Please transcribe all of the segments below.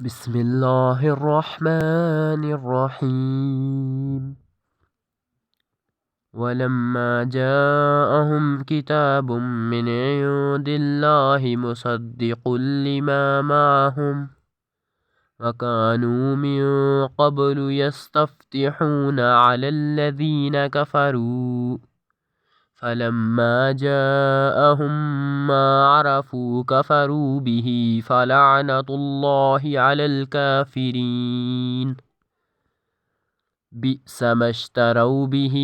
بسم الله الرحمن الرحيم ولما جاءهم كتاب من عند الله مصدق لما معهم وكانوا من قبل يستفتحون على الذين كفروا فلما جاءهم ما عرفوا كفروا به فلعنة الله على الكافرين بئس ما اشتروا به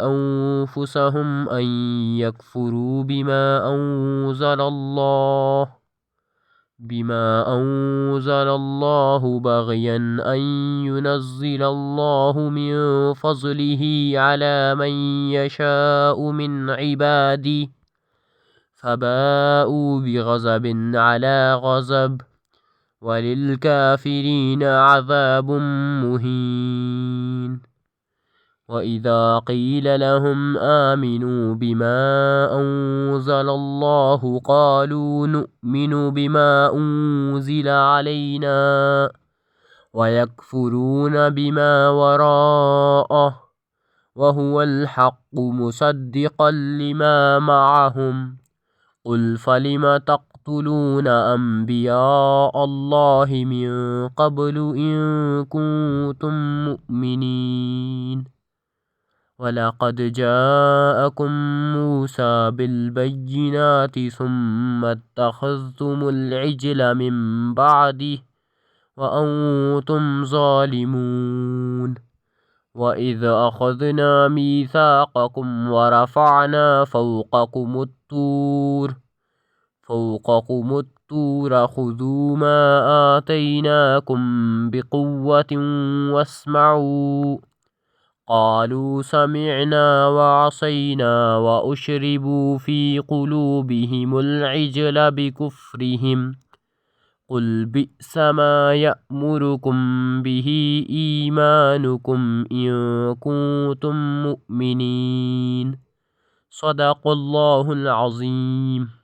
أنفسهم أن يكفروا بما أنزل الله بغيا أن ينزل الله من فضله على من يشاء من عباده فباءوا بغضب على غضب وللكافرين عذاب مهين وإذا قيل لهم آمنوا بما أنزل الله قالوا نؤمن بما أنزل علينا ويكفرون بما وراءه وهو الحق مصدقا لما معهم قل فلم تقتلون أنبياء الله من قبل إن كنتم مؤمنين ولقد جاءكم موسى بالبينات ثم اتخذتم العجل من بعده وأنتم ظالمون وإذ أخذنا ميثاقكم ورفعنا فوقكم الطور خذوا ما آتيناكم بقوة واسمعوا قالوا سمعنا وعصينا وأشربوا في قلوبهم العجل بكفرهم قل بئس ما يأمركم به إيمانكم إن كنتم مؤمنين صدق الله العظيم.